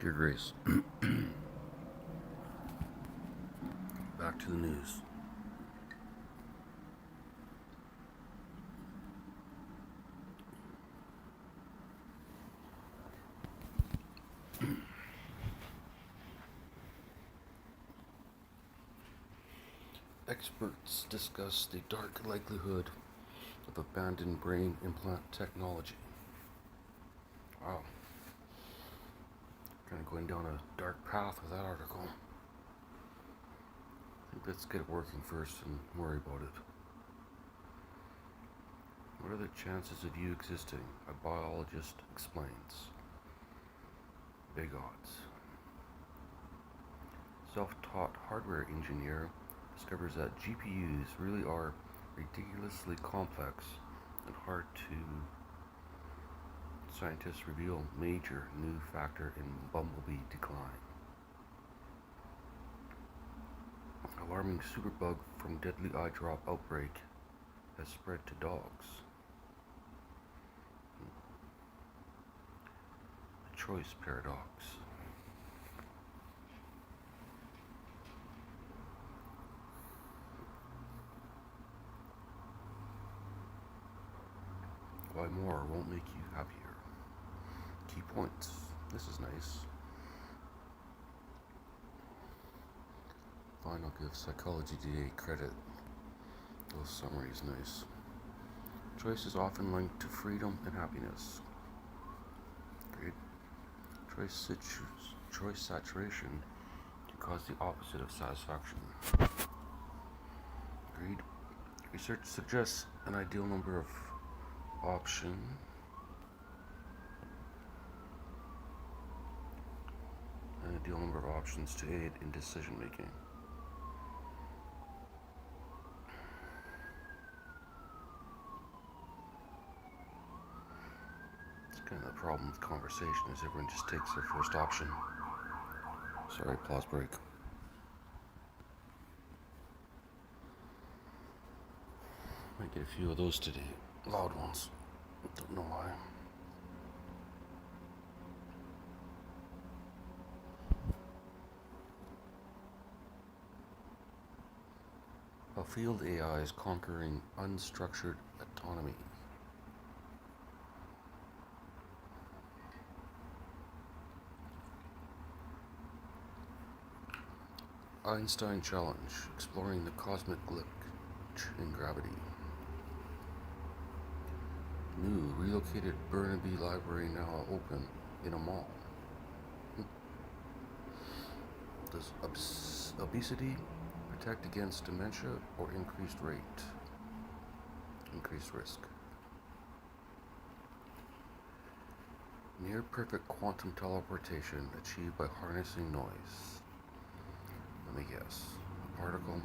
Dear Grace, back to the news. Experts discuss the dark likelihood of abandoned brain implant technology. Wow. Kind of going down a dark path with that article. I think let's get it working first and worry about it. What are the chances of you existing? A biologist explains. Big odds. Self-taught hardware engineer discovers that GPUs really are ridiculously complex and hard to. Scientists reveal major new factor in bumblebee decline. Alarming superbug from deadly eye drop outbreak has spread to dogs. The choice paradox. Why more won't make you happier. Key points. This is nice. Fine, I'll give Psychology Today credit. The summary is nice. Choice is often linked to freedom and happiness. Great. Choice saturation can cause the opposite of satisfaction. Agreed. Research suggests an ideal number of options to aid in decision making. It's kind of the problem with conversation is everyone just takes their first option. Sorry, pause break. Might get a few of those today. Loud ones. Don't know why. How field AI is conquering unstructured autonomy. Einstein Challenge, exploring the cosmic glitch in gravity. New relocated Burnaby Library now open in a mall. Does obesity protect against dementia or increased risk? Near perfect quantum teleportation achieved by harnessing noise. Let me guess. A particle.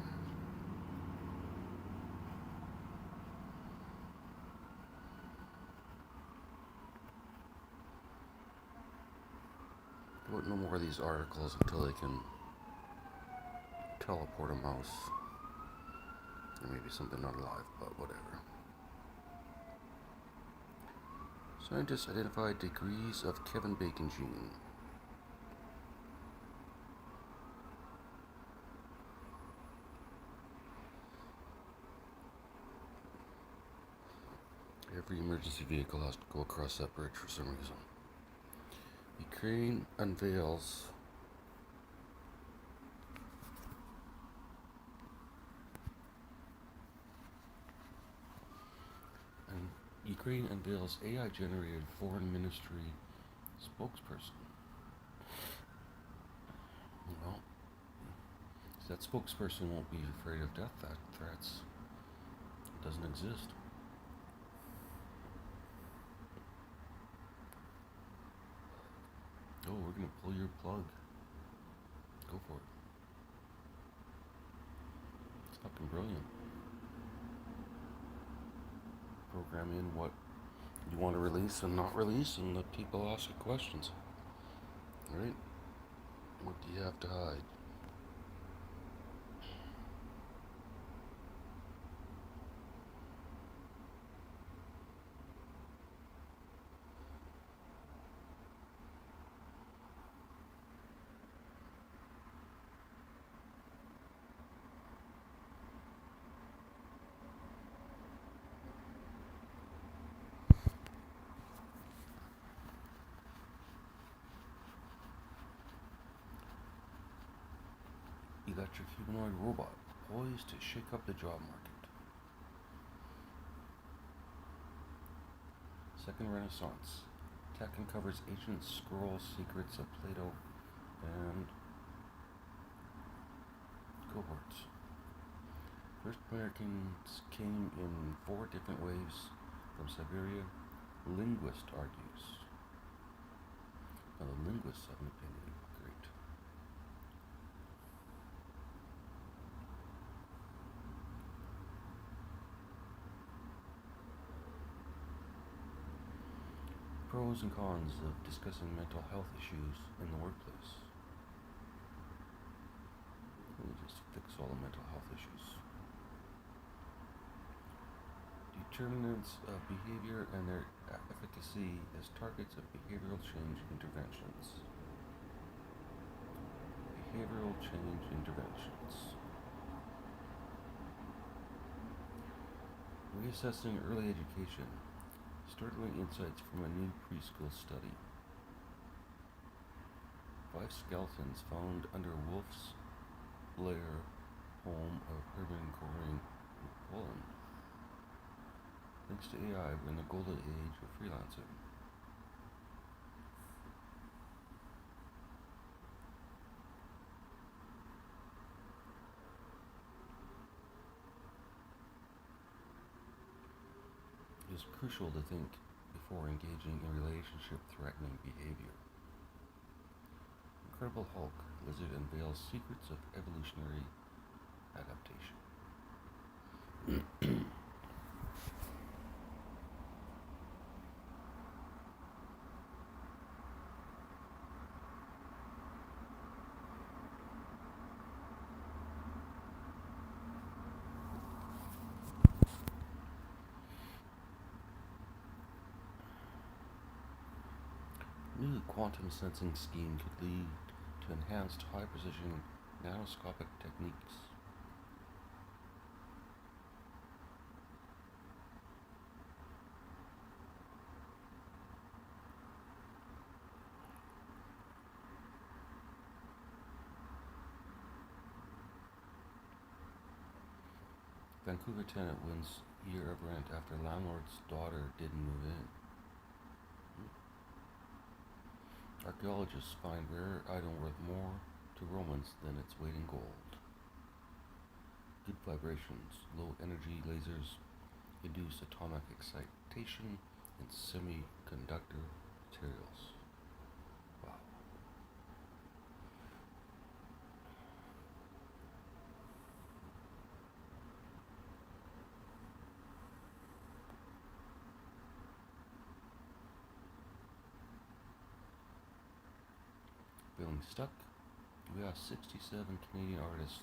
I wouldn't know more of these articles until they can teleport a mouse. Or maybe something not alive, but whatever. Scientists identified degrees of Kevin Bacon gene. Every emergency vehicle has to go across that bridge for some reason. Ukraine unveils AI-generated foreign ministry spokesperson. Well, that spokesperson won't be afraid of death threats. It doesn't exist. Oh, we're gonna pull your plug. Go for it. It's fucking brilliant. Program in what you want to release and not release, and let people ask you questions. Right? What do you have to hide? electric humanoid robot poised to shake up the job market. Second Renaissance. Tech uncovers ancient scroll secrets of Plato and cohorts. First Americans came in 4 different waves from Siberia, linguist argues. Now the linguists have an opinion. Great. Pros and cons of discussing mental health issues in the workplace. Let me just fix all the mental health issues. Determinants of behavior and their efficacy as targets of behavioral change interventions. Behavioral change interventions. Reassessing early education. Startling insights from a new preschool study. 5 skeletons found under Wolf's Lair home of Hermann Göring in Poland. Thanks to AI, we're in the golden age of freelancing. It is crucial to think before engaging in relationship-threatening behavior. Incredible Hulk, Lizard unveils secrets of evolutionary adaptation. New quantum sensing scheme could lead to enhanced high-precision nanoscopic techniques. Vancouver tenant wins year of rent after landlord's daughter didn't move in. Archaeologists find rare item worth more to Romans than its weight in gold. Good vibrations, low energy lasers induce atomic excitation in semiconductor materials. Wow. Feeling stuck? We asked 67 Canadian artists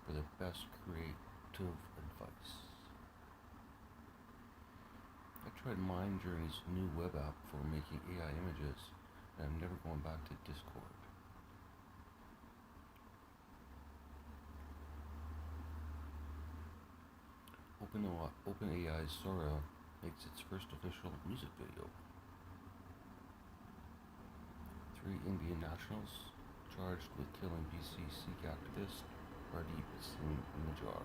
for their best creative advice. I tried MindJourney's new web app for making AI images, and I'm never going back to Discord. OpenAI's Sora makes its first official music video. 3 Indian nationals charged with killing BC Sikh activist Hardeep Singh Nijjar.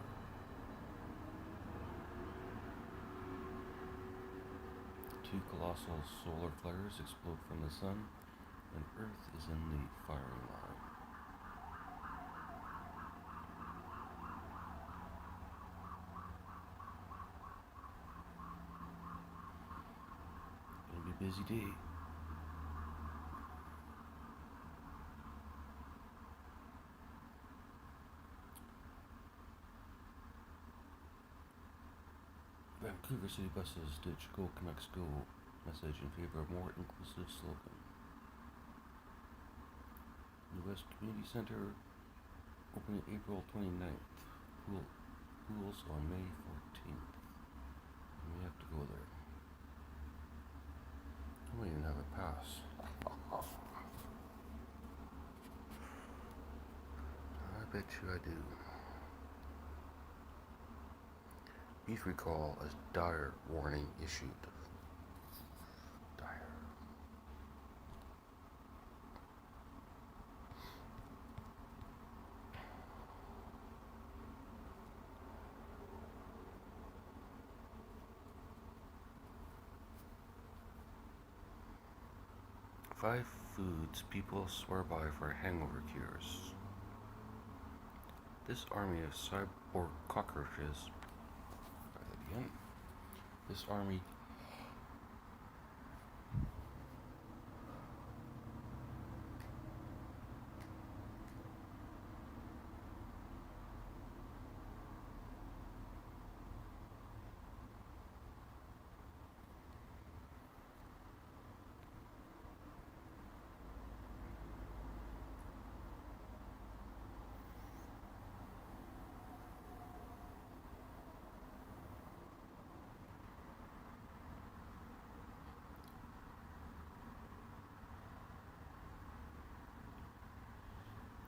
Two colossal solar flares explode from the sun, and Earth is in the firing line. Gonna be a busy day. Vancouver City Buses ditch Go Canucks Go message in favor of more inclusive slogan. The West Community Center opening April 29th. Pools on May 14th. And we have to go there. I don't even have a pass. I bet you I do. Beef recall as dire warning issued. Dire. 5 foods people swear by for hangover cures. This army of cyborg cockroaches. Try that again. This army.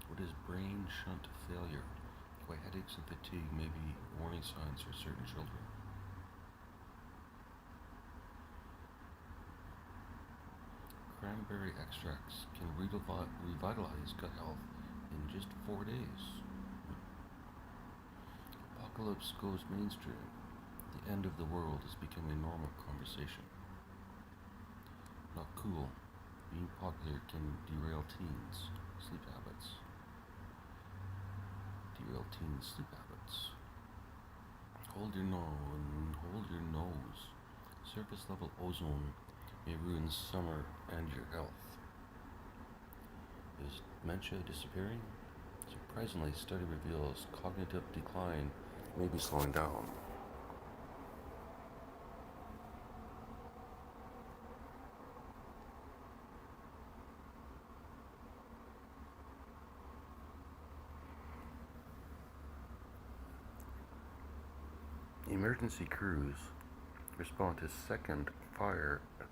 What is brain shunt failure? Why headaches and fatigue may be warning signs for certain children. Cranberry extracts can revitalize gut health in just 4 days. Apocalypse goes mainstream. The end of the world is becoming a normal conversation. Not cool. Being popular can derail teens' sleep habits. Hold your nose. Surface level ozone may ruin summer and your health. Is dementia disappearing? Surprisingly, study reveals cognitive decline may be slowing down. Emergency crews respond to second fire at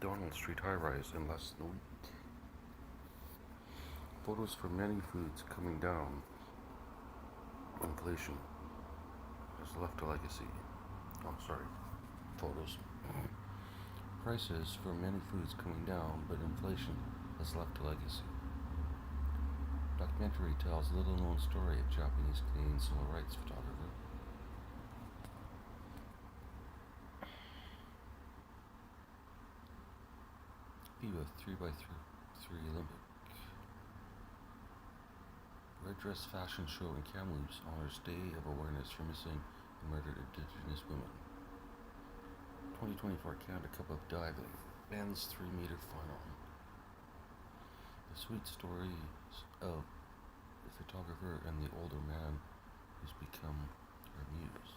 Donald Street high-rise in less than a week. Photos for many foods coming down. Inflation has left a legacy. Photos. Prices for many foods coming down, but inflation has left a legacy. Documentary tells a little-known story of Japanese Canadian civil rights photographer. FIBA 3x3 Olympic. Red Dress Fashion Show in Kamloops honors Day of Awareness for Missing and Murdered Indigenous Women. 2024 Canada Cup of Diving. Men's 3-meter final. The sweet stories of the photographer and the older man who's become her muse.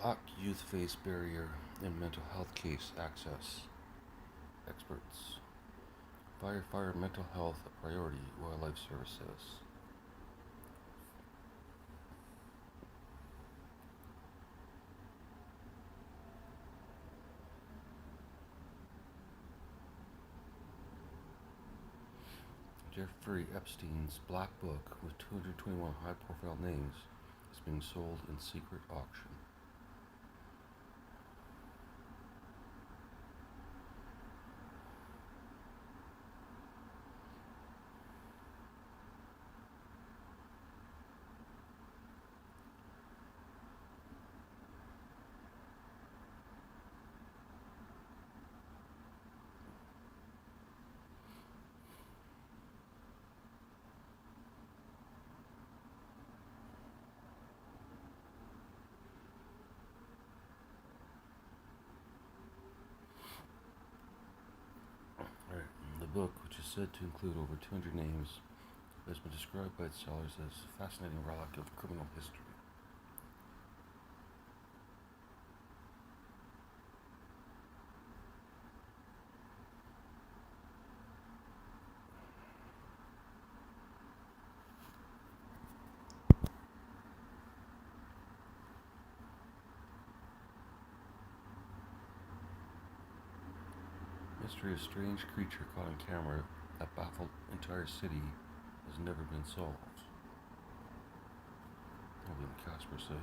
Black youth face barrier in mental health case access. Experts. Firefighter mental health a priority, Wildlife Service says. Jeffrey Epstein's Black Book with 221 high-profile names is being sold in secret auction. The book, which is said to include over 200 names, has been described by its sellers as a fascinating relic of criminal history. mystery of a strange creature caught on camera that baffled entire city has never been solved. William Casper site.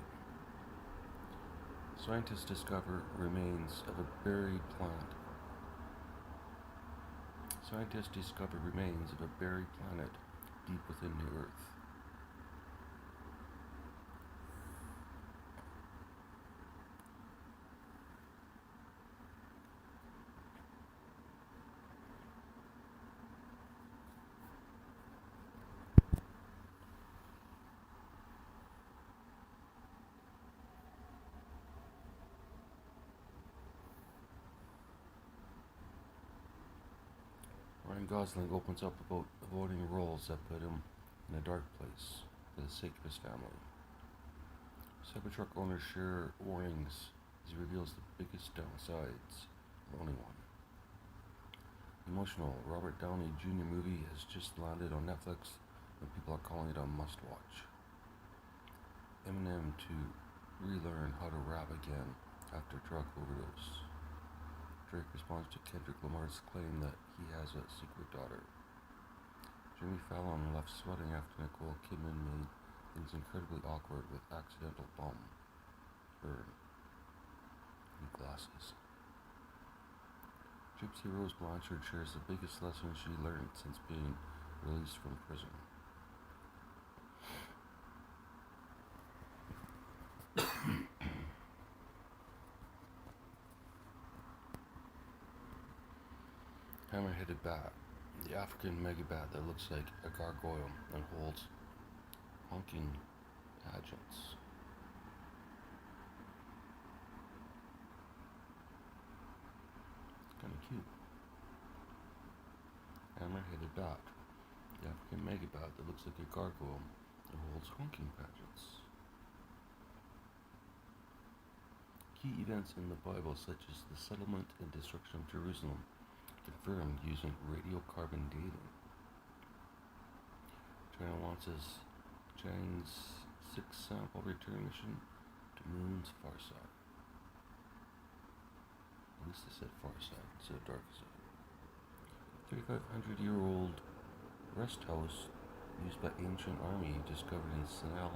Scientists discover remains of a buried planet. Scientists discover remains of a buried planet deep within the Earth. Ryan Gosling opens up about avoiding roles that put him in a dark place for the sake of his family. Cybertruck owners share warnings as he reveals the biggest downsides of owning one. Emotional Robert Downey Jr. movie has just landed on Netflix and people are calling it a must-watch. Eminem to relearn how to rap again after drug overdose. Drake responds to Kendrick Lamar's claim that he has a secret daughter. Jimmy Fallon left sweating after Nicole Kidman made things incredibly awkward with accidental bum burn. Need glasses. Gypsy Rose Blanchard shares the biggest lesson she learned since being released from prison. Hammer-headed bat, the African megabat that looks like a gargoyle and holds honking pageants. Kind of cute. Hammer-headed bat, the African megabat that looks like a gargoyle and holds honking pageants. Key events in the Bible, such as the settlement and destruction of Jerusalem, confirmed using radiocarbon dating. China launches Chang's 6-sample return mission to Moon's far side. At least they said far side instead of dark side. 3,500-year-old rest house used by ancient army discovered in Sinai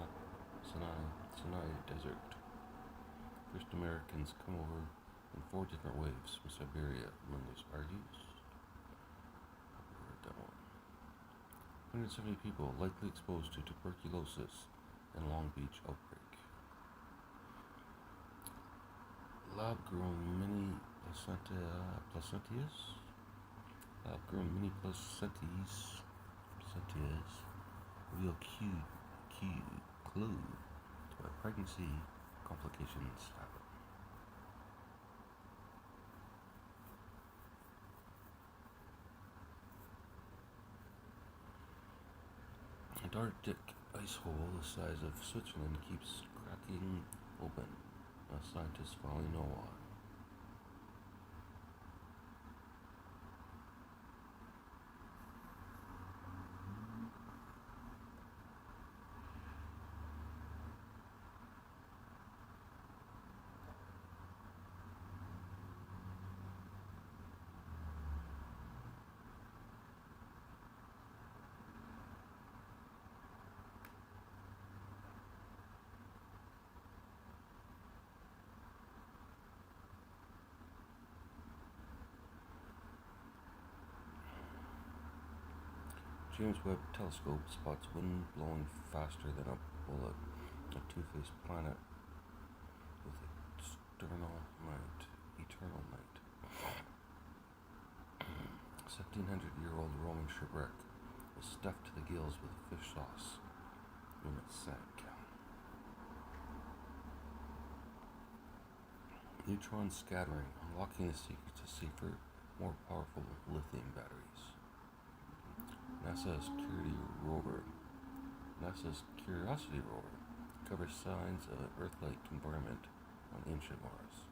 Desert. First Americans come over in 4 different waves from Siberia, Lingos argues. 170 people likely exposed to tuberculosis in Long Beach outbreak. Lab-grown mini placentas reveal key clue to why pregnancy complications happen. The Arctic ice hole the size of Switzerland keeps cracking open, as scientists finally know why. James Webb Telescope spots wind blowing faster than a bullet, a two-faced planet with eternal night. 1,700-year-old Roman shipwreck was stuffed to the gills with fish sauce when it sank. Neutron scattering, unlocking the secret to safer, more powerful lithium batteries. NASA's Curiosity rover covers signs of an Earth-like environment on ancient Mars.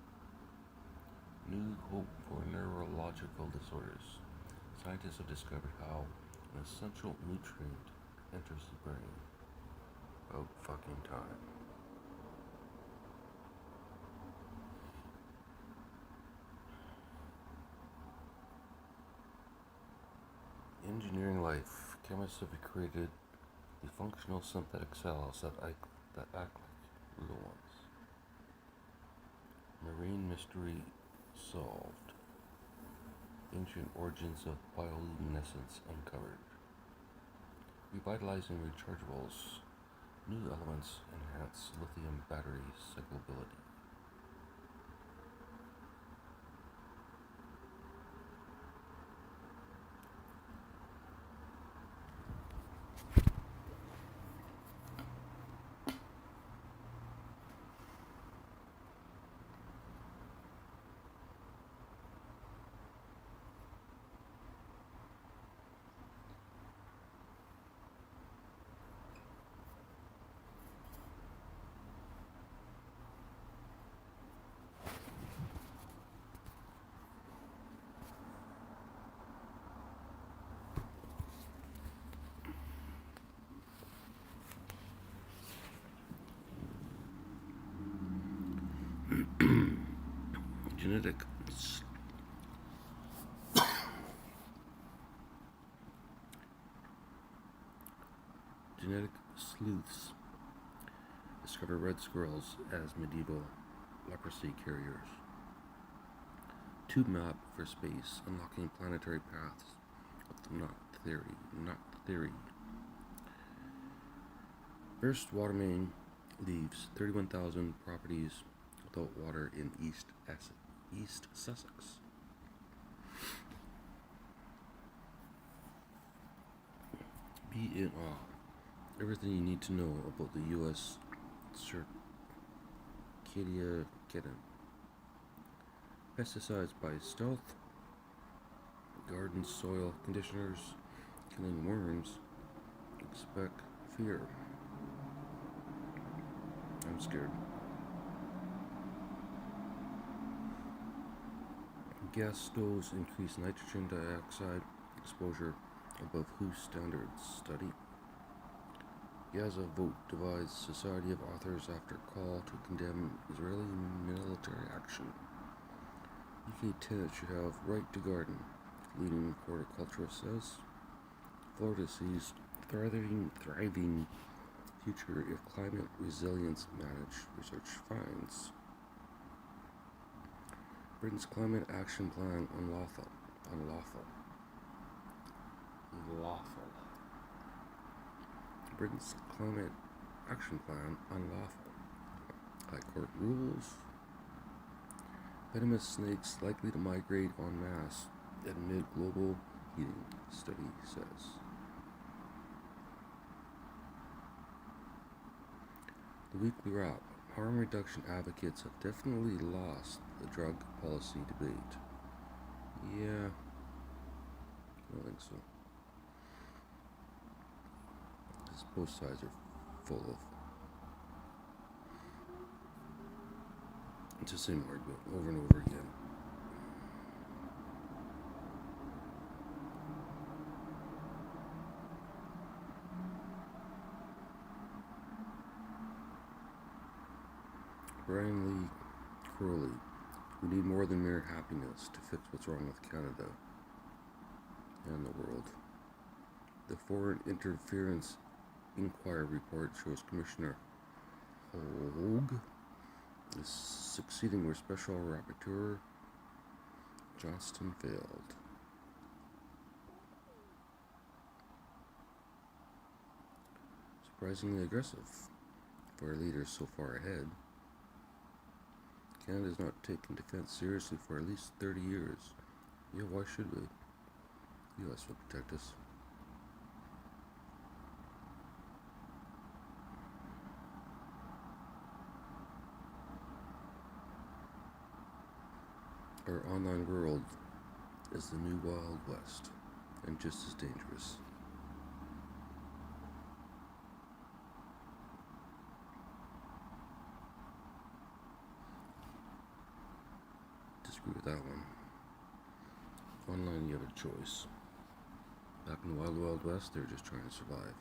New hope for neurological disorders. Scientists have discovered how an essential nutrient enters the brain. About fucking time. Engineering life. Chemists have created the functional synthetic cells that act like real ones. Marine mystery solved. Ancient origins of bioluminescence uncovered. Revitalizing rechargeables. New elements enhance lithium battery cyclability. Genetic sleuths discover red squirrels as medieval leprosy carriers. Tube map for space, unlocking planetary paths with the not theory. First water main leaves 31,000 properties without water in East Sussex. Be in awe. Everything you need to know about the U.S. Circadia kitten. Pesticides by stealth. Garden soil conditioners. Killing worms. Expect fear. I'm scared. Gas stoves increase nitrogen dioxide exposure above WHO standards study. Gaza vote divides Society of Authors after call to condemn Israeli military action. UK tenants should have right to garden, leading horticulturist says. Florida sees thriving future if climate resilience managed, research finds. Britain's climate action plan unlawful. Britain's climate action plan unlawful. High Court rules. Venomous snakes likely to migrate en masse amid global heating, study says. The weekly wrap. Harm reduction advocates have definitely lost the drug policy debate. Yeah, I don't think so. Because both sides are full of. It's the same argument over and over again. Brian Lee Crowley, we need more than mere happiness to fix what's wrong with Canada and the world. The Foreign Interference Inquiry report shows Commissioner Hogue is succeeding where Special Rapporteur Johnston failed. Surprisingly aggressive for a leader so far ahead. Canada has not taken defense seriously for at least 30 years. Yeah, why should we? The U.S. will protect us. Our online world is the new Wild West, and just as dangerous. Disagree with that one. Online, you have a choice. Back in the Wild West, they're just trying to survive.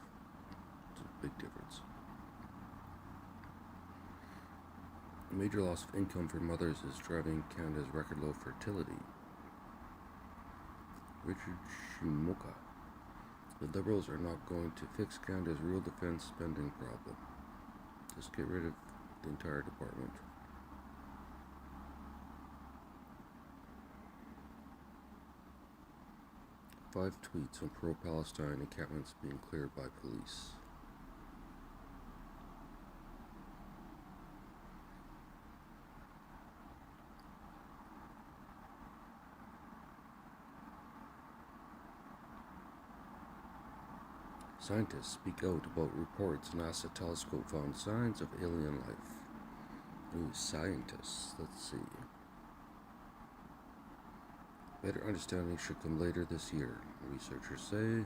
It's a big difference. A major loss of income for mothers is driving Canada's record low fertility. Richard Shimoka, The Liberals are not going to fix Canada's real defence spending problem. Just get rid of the entire department. Five tweets on pro-Palestine encampments being cleared by police. Scientists speak out about reports NASA telescope found signs of alien life. Ooh, scientists. Let's see. Better understanding should come later this year, researchers say.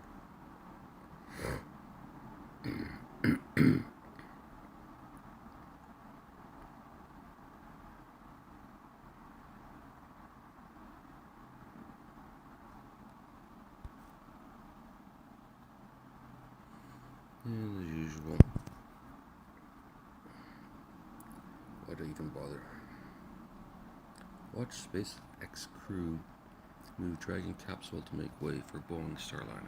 And as usual, why'd I even bother? Watch SpaceX crew move Dragon capsule to make way for Boeing Starliner.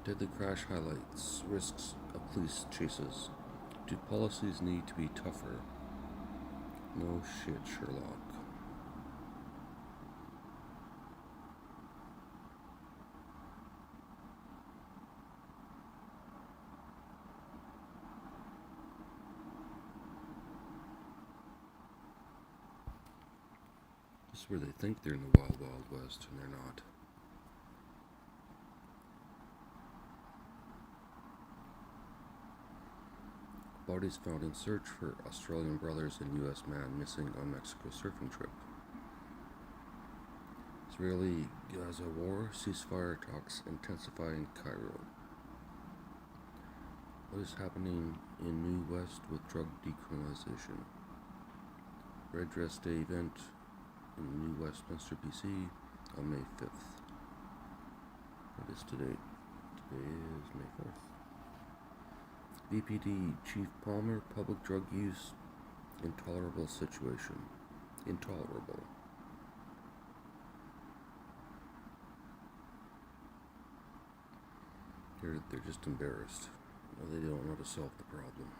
Deadly crash highlights risks of police chases. Do policies need to be tougher? No shit, Sherlock. This is where they think they're in the wild, wild west, and they're not. Bodies found in search for Australian brothers and U.S. man missing on Mexico surfing trip. Israeli-Gaza war, ceasefire talks intensify in Cairo. What is happening in New West with drug decriminalization? Red Dress Day event in New Westminster, BC on May 5th. What is today? Today is May 4th. BPD Chief Palmer, public drug use, intolerable situation. Intolerable. They're just embarrassed. They don't know how to solve the problem.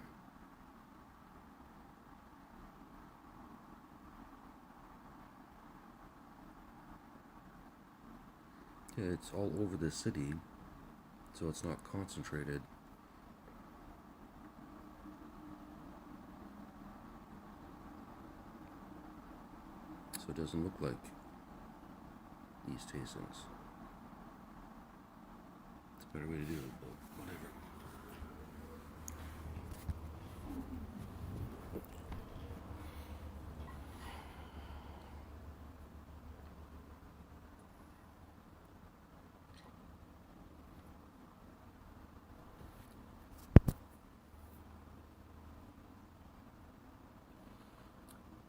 Yeah, it's all over the city, so it's not concentrated. So it doesn't look like East Hastings. It's a better way to do it, but whatever.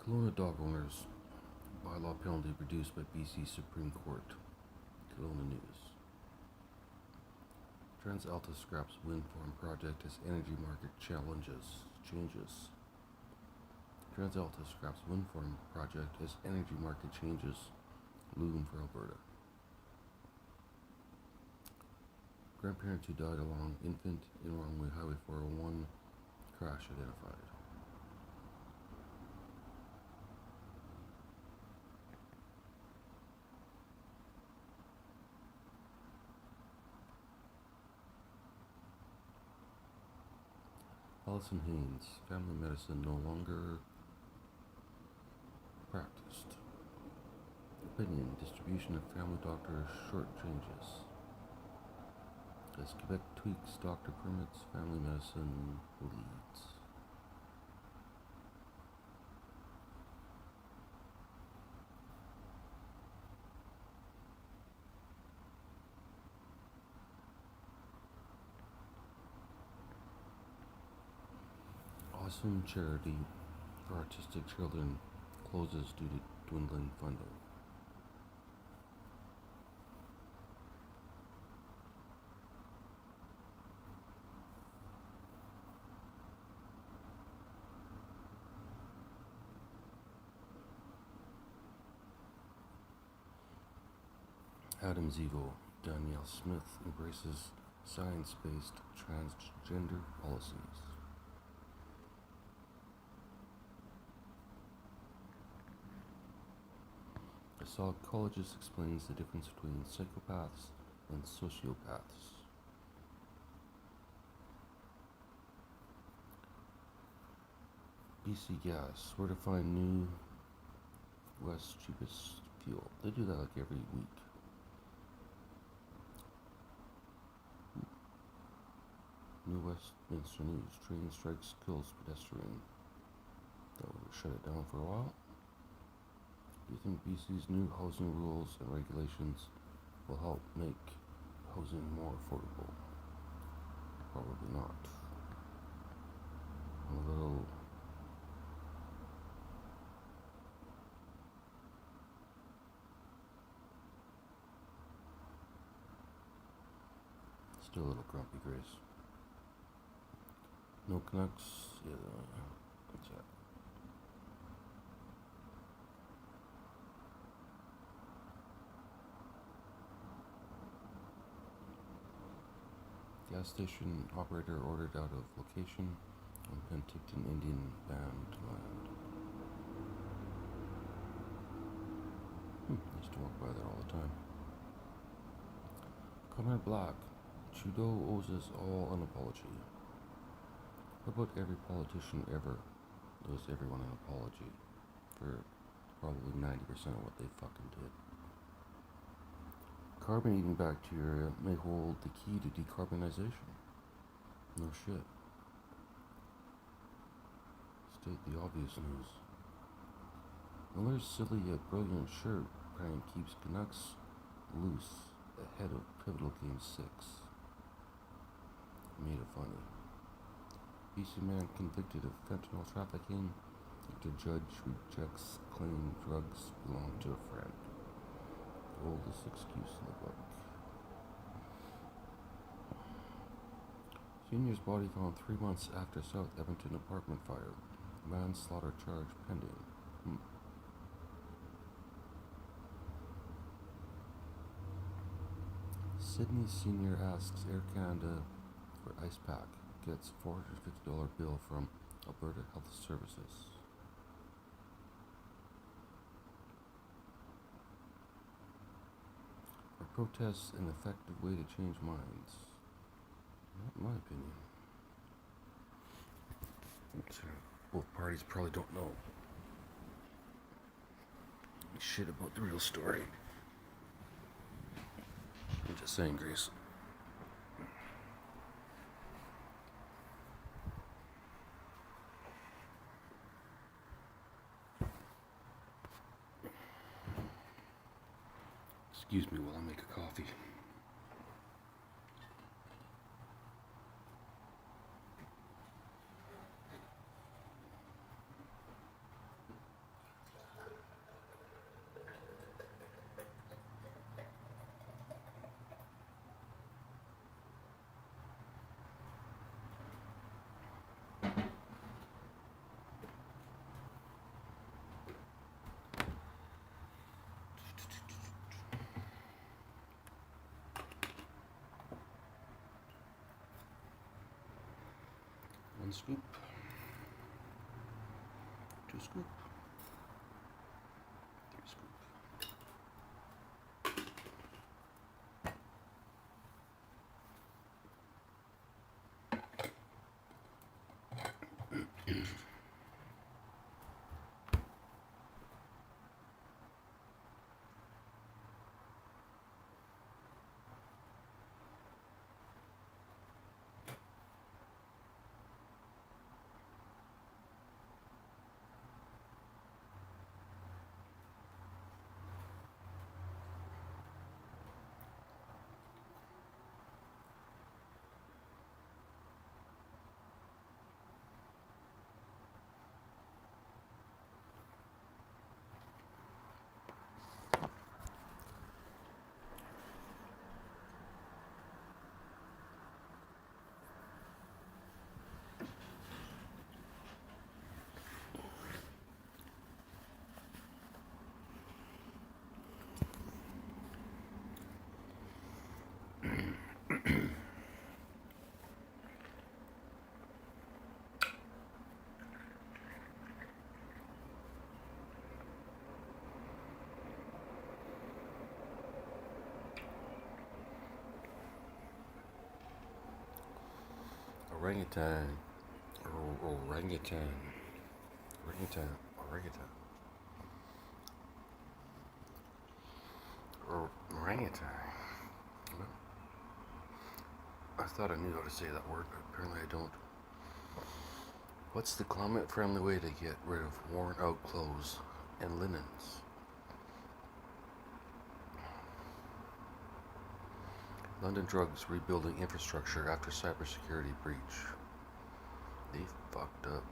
Kelowna dog owners bylaw penalty reduced by BC Supreme Court. Kelowna News. TransAlta scraps wind farm project as energy market changes. TransAlta scraps wind farm project as energy market changes loom for Alberta. Grandparents who died along infant in wrongway Highway 401 crash identified. Allison Haynes, family medicine no longer practiced. Opinion, distribution of family doctor shortchanges. As Quebec tweaks doctor permits, family medicine leads. Awesome charity for autistic children closes due to dwindling funding. Adam's Evil, Danielle Smith embraces science-based transgender policies. A psychologist explains the difference between psychopaths and sociopaths. BC Gas, where to find new West cheapest fuel. They do that like every week. New Westminster News, train strikes kills pedestrian. That would shut it down for a while. Do you think BC's new housing rules and regulations will help make housing more affordable? Probably not. A little still a little grumpy, Grace. No Canucks. Yeah, what's that? Gas station operator ordered out of location on Penticton Indian band land. I used to walk by there all the time. Conrad Black, Trudeau owes us all an apology. How about every politician ever owes everyone an apology for probably 90% of what they fucking did? Carbon-eating bacteria may hold the key to decarbonization. No shit. State the obvious news. Miller's silly yet brilliant shirt prank keeps Canucks loose ahead of pivotal Game 6. Made it funny. BC man convicted of fentanyl trafficking after judge rejects claim drugs belong to a friend. The oldest excuse in the book. Senior's body found 3 months after South Edmonton apartment fire. Manslaughter charge pending. Sydney senior asks Air Canada for ice pack. Gets $450 bill from Alberta Health Services. Are protests an effective way to change minds? Not in my opinion. Both parties probably don't know shit about the real story. I'm just saying, Grace. Excuse me while I make a coffee. One scoop, 2 scoop, 3 scoop. Orangutan. Orangutan. Orangutan. Orangutan. Orangutan. Well, I thought I knew how to say that word, but apparently I don't. What's the climate-friendly way to get rid of worn-out clothes and linens? London Drugs rebuilding infrastructure after cybersecurity breach. They fucked up.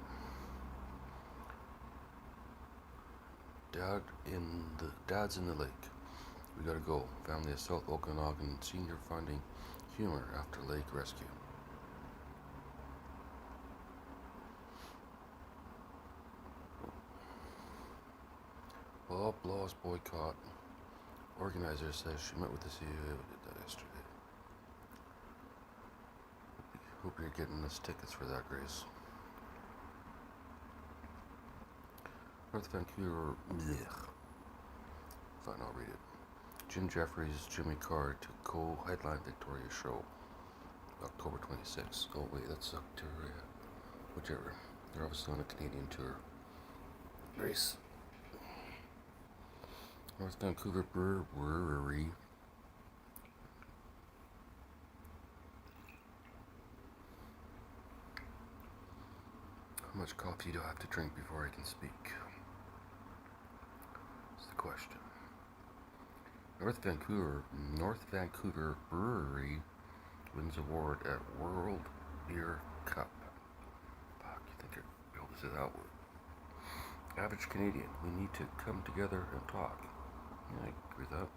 Dad's in the lake. We gotta go. Family of South Okanagan senior finding humor after lake rescue. Bob Laws boycott. Organizer says she met with the CEO. Did that yesterday. Hope you're getting us tickets for that, Grace. North Vancouver. Blech. Fine, I'll read it. Jim Jeffries, Jimmy Carr to co-headline Victoria show, October 26th. Oh wait, that's October. Whichever. They're obviously on a Canadian tour. Grace. North Vancouver Brewery. How much coffee do I have to drink before I can speak? That's the question. North Vancouver Brewery wins award at World Beer Cup. Fuck, you think I'd be able to say that word? Average Canadian, we need to come together and talk. Yeah, I agree with that.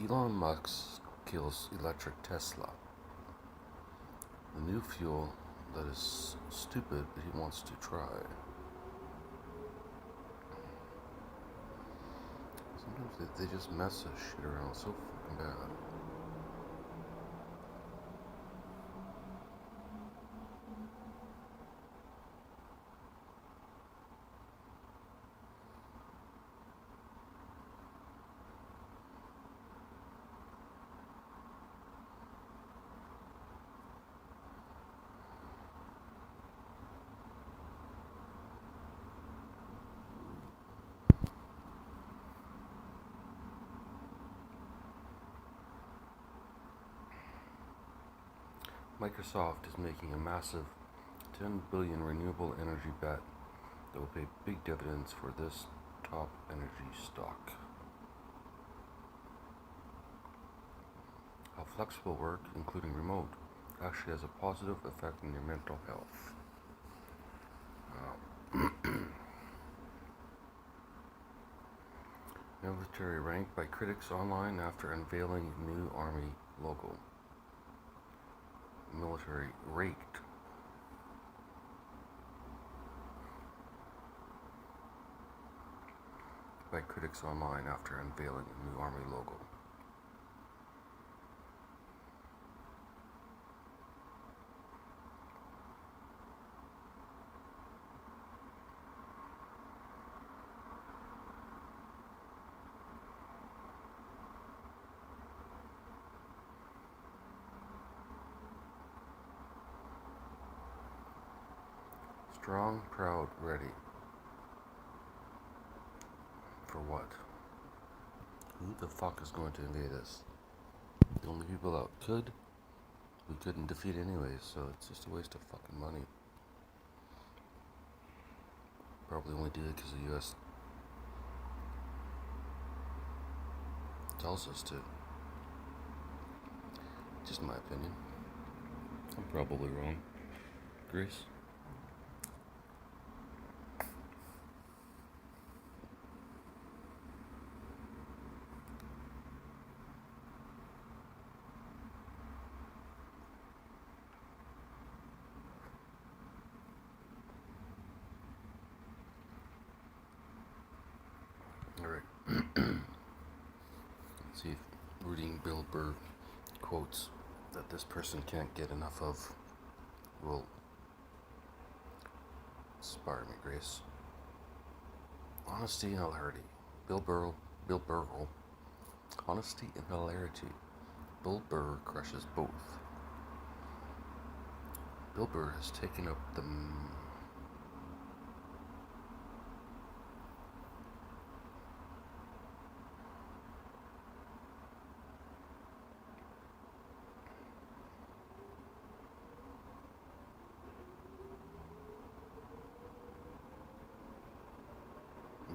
Elon Musk kills electric Tesla. The new fuel that is stupid, but he wants to try. Sometimes they just mess this shit around so fucking bad. Microsoft is making a massive $10 billion renewable energy bet that will pay big dividends for this top energy stock. How flexible work, including remote, actually has a positive effect on your mental health. Military ranked by critics online after unveiling new Army logo. Military raked. By critics online after unveiling a new Army logo. Strong, proud, ready. For what? Who the fuck is going to invade us? The only people that we couldn't defeat anyways, so it's just a waste of fucking money. Probably only do it because the US tells us to. Just my opinion. I'm probably wrong. Grace? Alright. Let's see if reading Bill Burr quotes that this person can't get enough of. will inspire me, Grace. Honesty and hilarity. Bill Burr. Honesty and hilarity. Bill Burr crushes both. Bill Burr has taken up the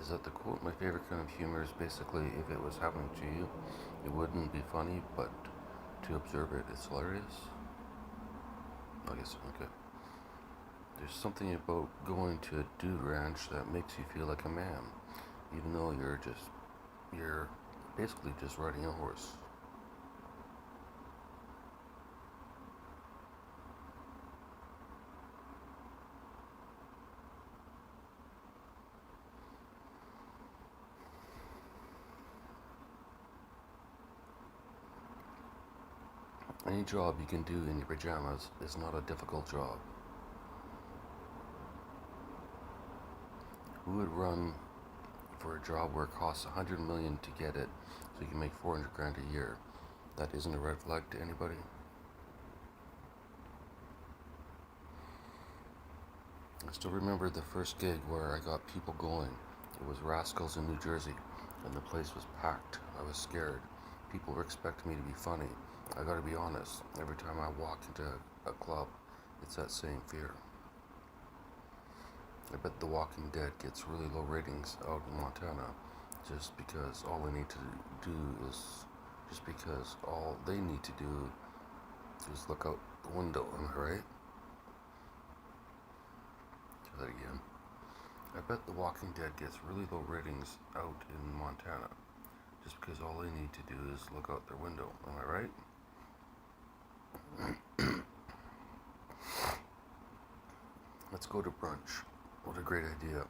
is that the quote, my favorite kind of humor is basically if it was happening to you, it wouldn't be funny, but to observe it, it's hilarious. I guess, okay. There's something about going to a dude ranch that makes you feel like a man, even though you're basically just riding a horse. Any job you can do in your pajamas is not a difficult job. Who would run for a job where it costs $100 million to get it so you can make 400 grand a year? That isn't a red flag to anybody. I still remember the first gig where I got people going. It was Rascals in New Jersey, and the place was packed. I was scared. People were expecting me to be funny. I gotta be honest, every time I walk into a club, it's that same fear. I bet The Walking Dead gets really low ratings out in Montana just because all they need to do is look out the window, am I right? Try that again. I bet The Walking Dead gets really low ratings out in Montana just because all they need to do is look out their window, am I right? Let's go to brunch. What a great idea.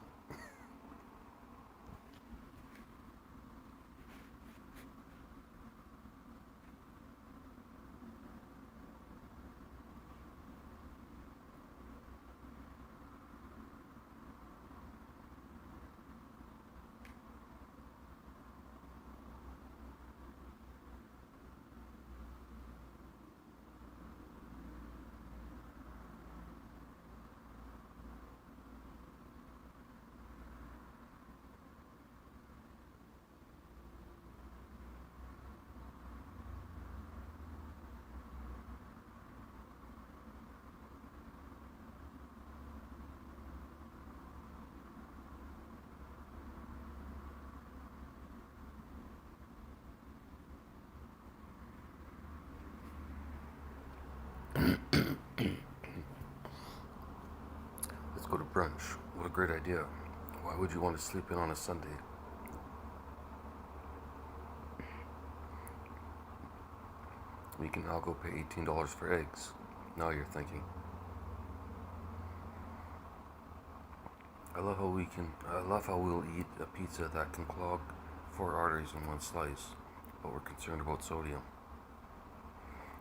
Let's go to brunch. What a great idea. Why would you want to sleep in on a Sunday? We can all go pay $18 for eggs. Now you're thinking. I love how we'll eat a pizza that can clog 4 arteries in one slice, but we're concerned about sodium.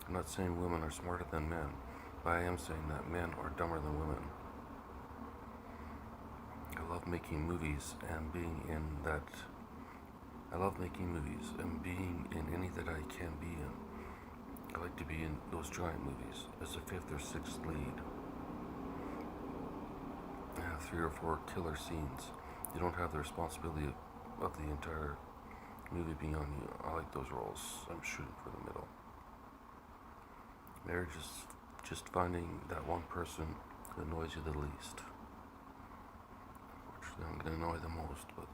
I'm not saying women are smarter than men, but I am saying that men are dumber than women. I love making movies and being in any that I can be in. I like to be in those giant movies as a 5th or 6th lead. I have 3 or 4 killer scenes. You don't have the responsibility of the entire movie being on you. I like those roles. I'm shooting for the middle. Marriage is just finding that one person that annoys you the least. Unfortunately, I'm going to annoy the most, but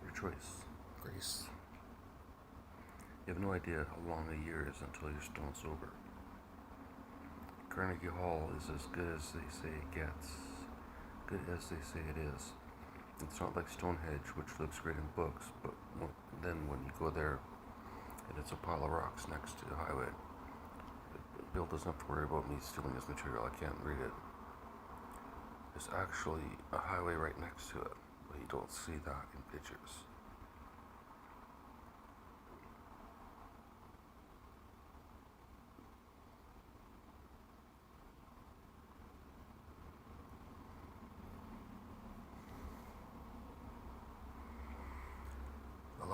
your choice, Grace. You have no idea how long a year is until you're stone sober. Carnegie Hall is as good as they say it gets. Good as they say it is. It's not like Stonehenge, which looks great in books, but then when you go there, and it's a pile of rocks next to the highway. Bill doesn't have to worry about me stealing his material. I can't read it. There's actually a highway right next to it, but you don't see that in pictures.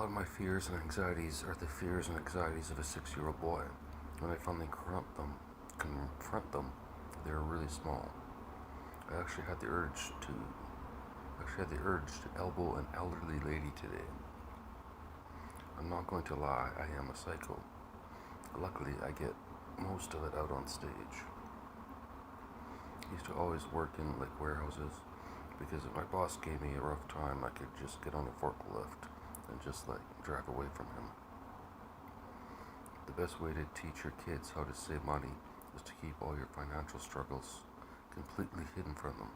lot of my fears and anxieties are the fears and anxieties of a 6-year-old boy. When I finally confront them, they're really small. I actually had the urge to elbow an elderly lady today. I'm not going to lie, I am a psycho. Luckily, I get most of it out on stage. I used to always work in like warehouses because if my boss gave me a rough time, I could just get on a forklift and just like drive away from him. The best way to teach your kids how to save money is to keep all your financial struggles completely hidden from them.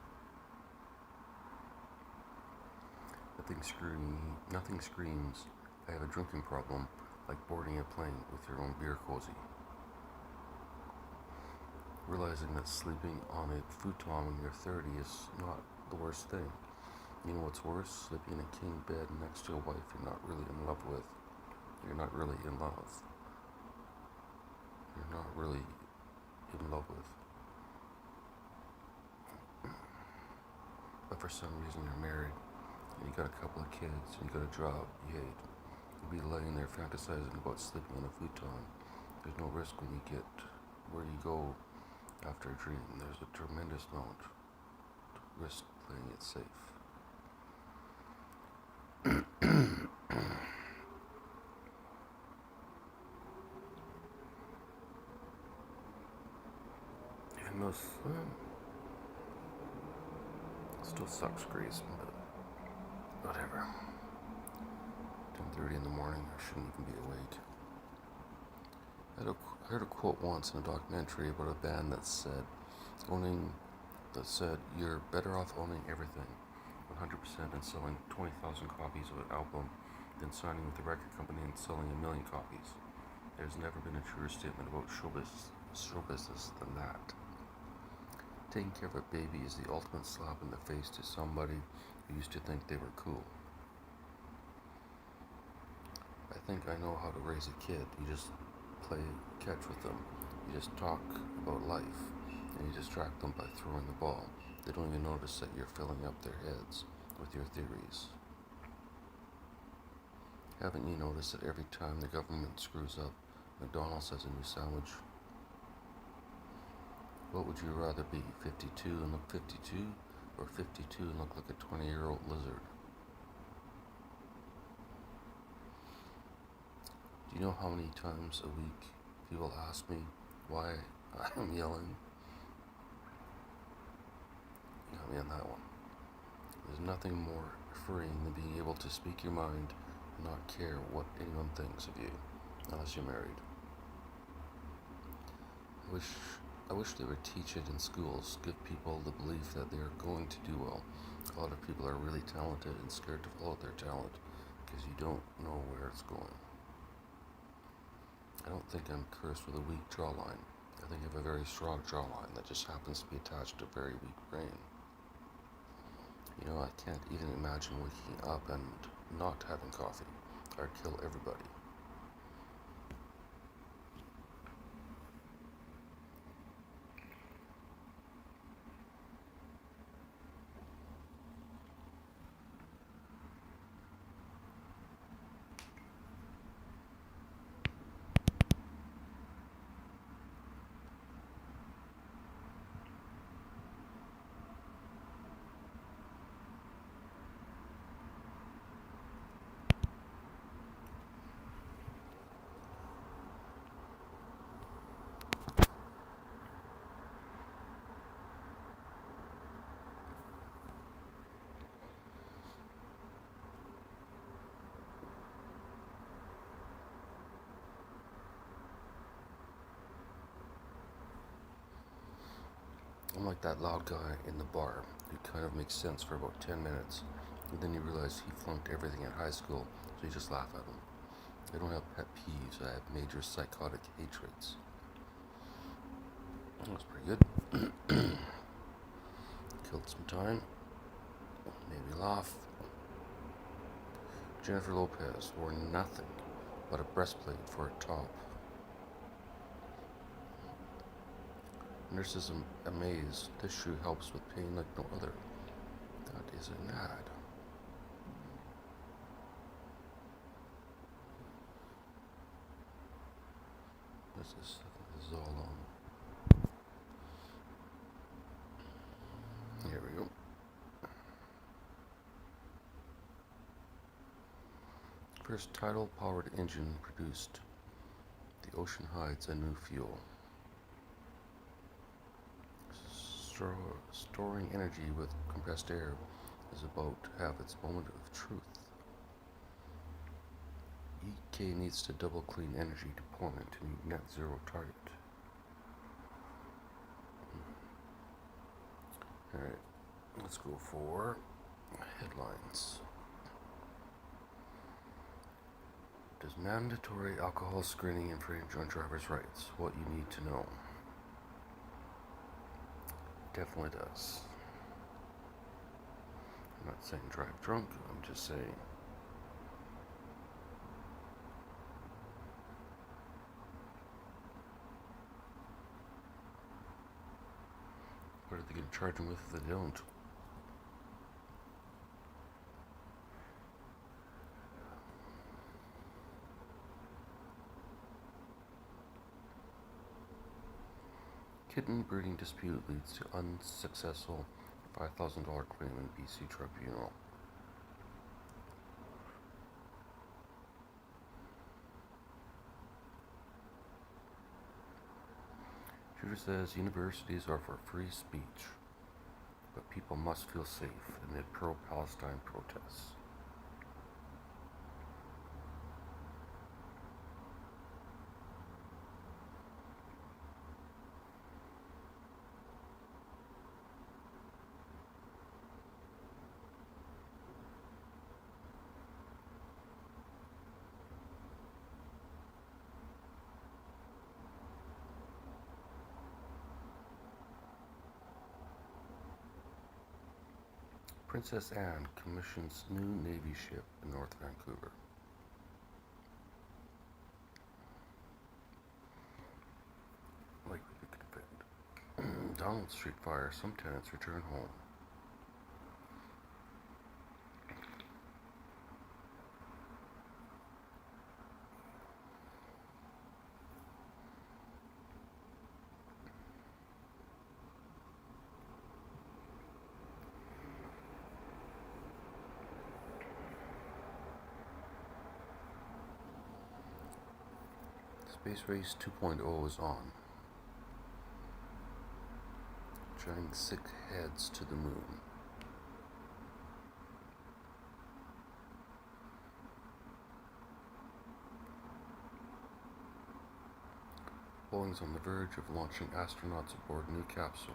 Nothing screams, I have a drinking problem, like boarding a plane with your own beer cozy. Realizing that sleeping on a futon when you're 30 is not the worst thing. You know what's worse? Sleeping in a king bed next to a wife you're not really in love with. You're not really in love. You're not really in love with. But for some reason you're married, and you got a couple of kids, and you got a job you hate. You'll be laying there fantasizing about sleeping on a futon. There's no risk when you get where you go after a dream. There's a tremendous amount to risk playing it safe. And those still sucks, Grace, but whatever. 10:30 in the morning, I shouldn't even be awake. I heard a quote once in a documentary about a band that said, you're better off owning everything, 100%, and selling 20,000 copies of an album than signing with a record company and selling 1 million copies. There's never been a truer statement about show business than that. Taking care of a baby is the ultimate slap in the face to somebody who used to think they were cool. I think I know how to raise a kid. You just play catch with them. You just talk about life, and you distract them by throwing the ball. They don't even notice that you're filling up their heads with your theories. Haven't you noticed that every time the government screws up, McDonald's has a new sandwich? What would you rather be, 52 and look 52, or 52 and look like a 20-year-old lizard? Do you know how many times a week people ask me why I'm yelling? You got me on that one. There's nothing more freeing than being able to speak your mind and not care what anyone thinks of you, unless you're married. I wish they would teach it in schools, give people the belief that they are going to do well. A lot of people are really talented and scared to follow their talent because you don't know where it's going. I don't think I'm cursed with a weak jawline. I think I have a very strong jawline that just happens to be attached to a very weak brain. You know, I can't even imagine waking up and not having coffee. I'd kill everybody. I'm like that loud guy in the bar who kind of makes sense for about 10 minutes, and then you realize he flunked everything in high school, so you just laugh at him. I don't have pet peeves, I have major psychotic hatreds. That was pretty good. Killed some time. Made me laugh. Jennifer Lopez wore nothing but a breastplate for a top. Nurses amazed. This shoe helps with pain like no other. That is an ad. What is this? This is all on. Here we go. First tidal powered engine produced. The ocean hides a new fuel. Storing energy with compressed air is about to have its moment of truth. EK needs to double clean energy deployment to meet net zero target. Alright, let's go for headlines. Does mandatory alcohol screening infringe on drivers' rights? What you need to know. Definitely does. I'm not saying drive drunk, I'm just saying. What are they going to charge them with if they don't? Kitten breeding dispute leads to unsuccessful $5,000 claim in BC tribunal. Shooter says universities are for free speech, but people must feel safe amid pro-Palestine protests. Princess Anne commissions new Navy ship in North Vancouver. Like we could defend. Donald Street fire, some tenants return home. Space Race 2.0 is on. Turning 6 heads to the moon. Boeing's on the verge of launching astronauts aboard new capsule,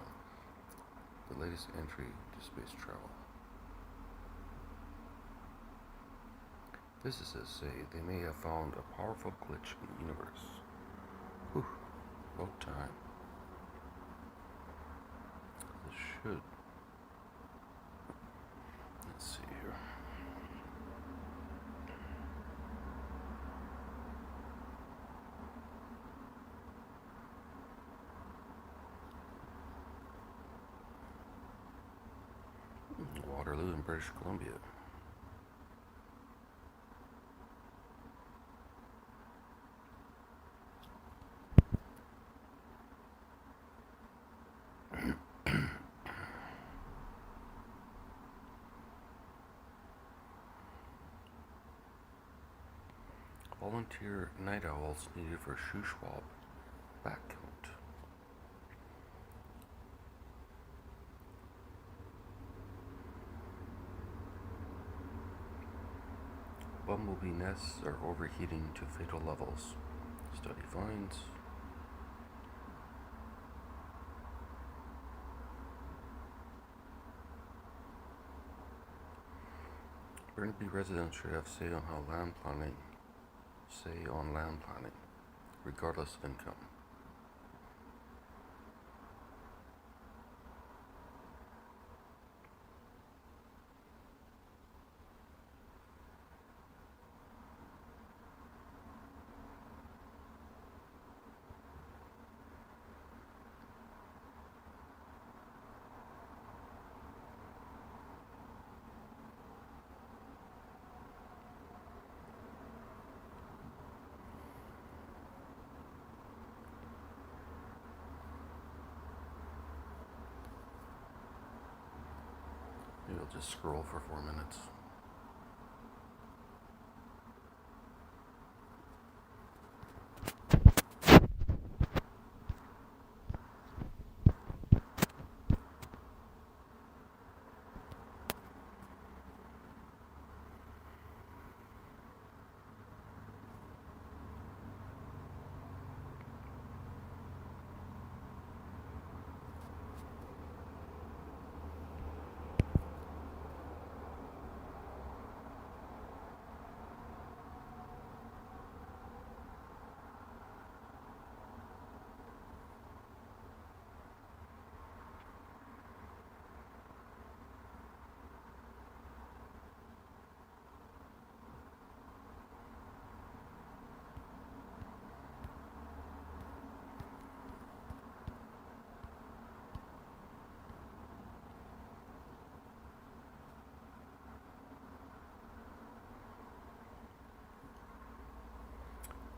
the latest entry to space travel. Physicists say they may have found a powerful glitch in the universe. Whew, about time. This should. Let's see here. Waterloo in British Columbia. Volunteer night owls needed for Shuswap back count. Bumblebee nests are overheating to fatal levels. Study finds. Burnaby residents should have say on land planning, regardless of income. I'll just scroll for 4 minutes.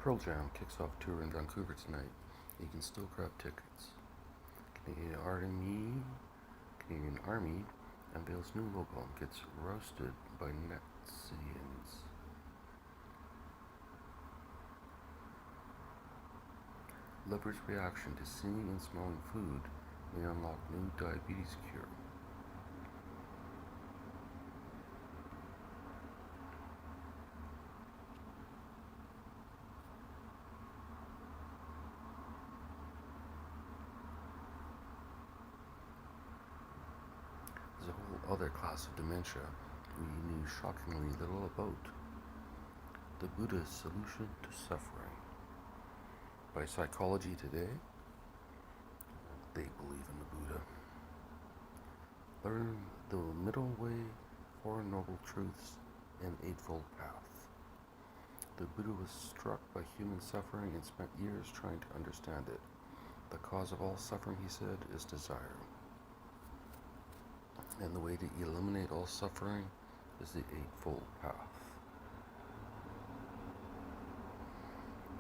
Pearl Jam kicks off tour in Vancouver tonight. You can still grab tickets. Canadian Army unveils new logo and gets roasted by Nazians. Leopard's reaction to seeing and smelling food may unlock new diabetes cure. There's a whole other class of dementia we knew shockingly little about. The Buddha's Solution to Suffering. By Psychology Today. They believe in the Buddha. Learn the middle way, 4 noble truths, and 8-fold path. The Buddha was struck by human suffering and spent years trying to understand it. The cause of all suffering, he said, is desire. And the way to eliminate all suffering is the 8-fold path.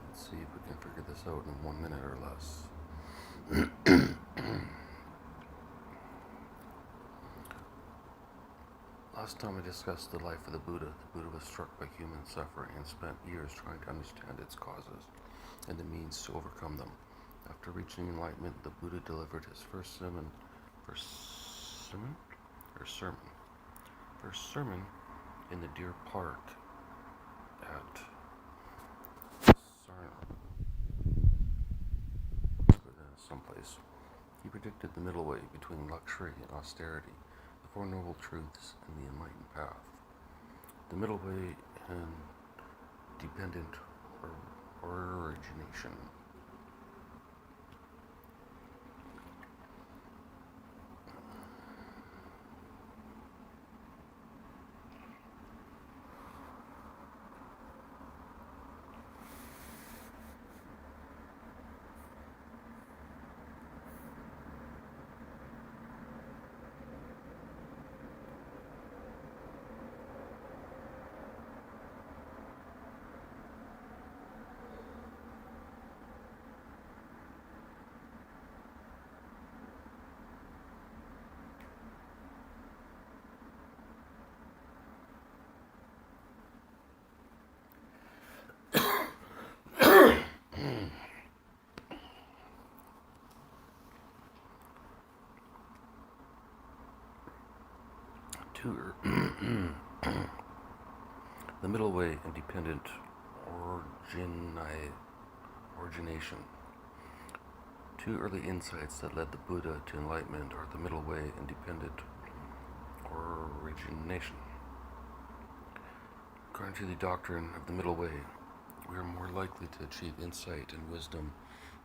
Let's see if we can figure this out in 1 minute or less. Last time I discussed the life of the Buddha was struck by human suffering and spent years trying to understand its causes and the means to overcome them. After reaching enlightenment, the Buddha delivered his first sermon in the Deer Park at someplace. He predicted the middle way between luxury and austerity, the 4 noble truths and the enlightened path. The middle way and dependent origination. The middle way and dependent origination. 2 early insights that led the Buddha to enlightenment are the middle way and dependent origination. According to the doctrine of the middle way, we are more likely to achieve insight and wisdom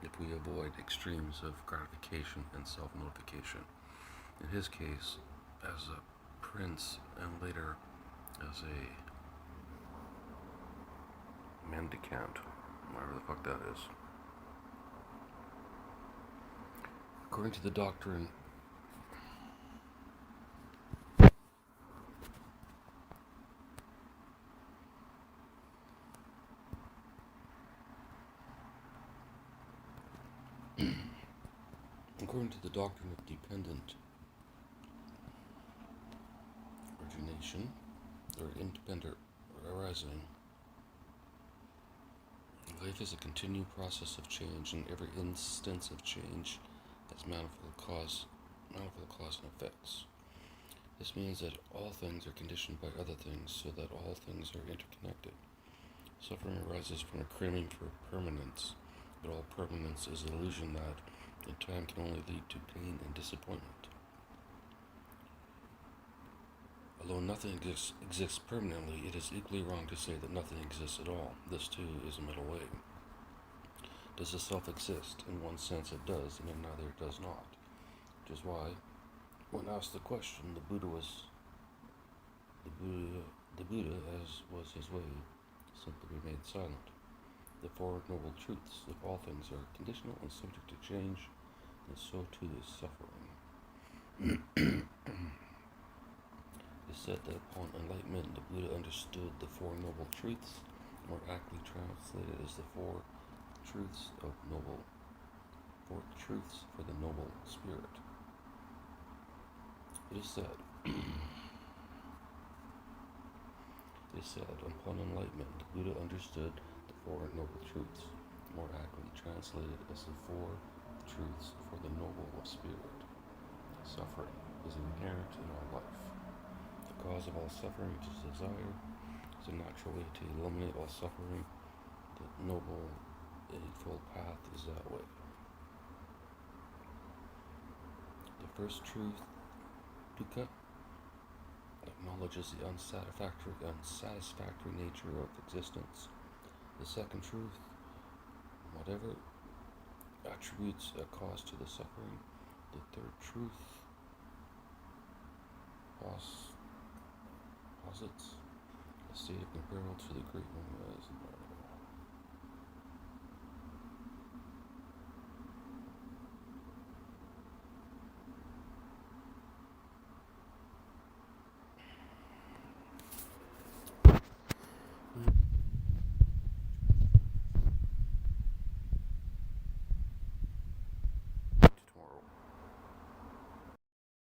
if we avoid extremes of gratification and self-notification. In his case, as a prince and later as a mendicant, whatever the fuck that is. According to the doctrine, of dependent origination or independent arising. Life is a continued process of change, and every instance of change has manifold cause and effects. This means that all things are conditioned by other things, so that all things are interconnected. Suffering arises from a craving for permanence, but all permanence is an illusion that, in time, can only lead to pain and disappointment. Although nothing exists permanently, it is equally wrong to say that nothing exists at all. This, too, is a middle way. Does the self exist? In one sense it does, and in another it does not. Which is why, when asked the question, the Buddha, as was his way, simply remained silent. The Four Noble Truths of all things are conditional and subject to change, and so too is suffering. It is said that upon enlightenment, the Buddha understood the Four Noble Truths, more aptly translated as the Four Truths for the Noble Spirit. It is said, upon enlightenment, the Buddha understood the Four Noble Truths, more accurately translated as the Four Truths for the Noble of Spirit. Suffering is inherent in our life. The cause of all suffering is desire. It's a natural way to eliminate all suffering. The Noble Eightfold Path is that way. The first truth, dukkha, acknowledges the unsatisfactory nature of existence. The second truth, whatever, attributes a cause to the suffering. The third truth posits a state of comparable to the Great One as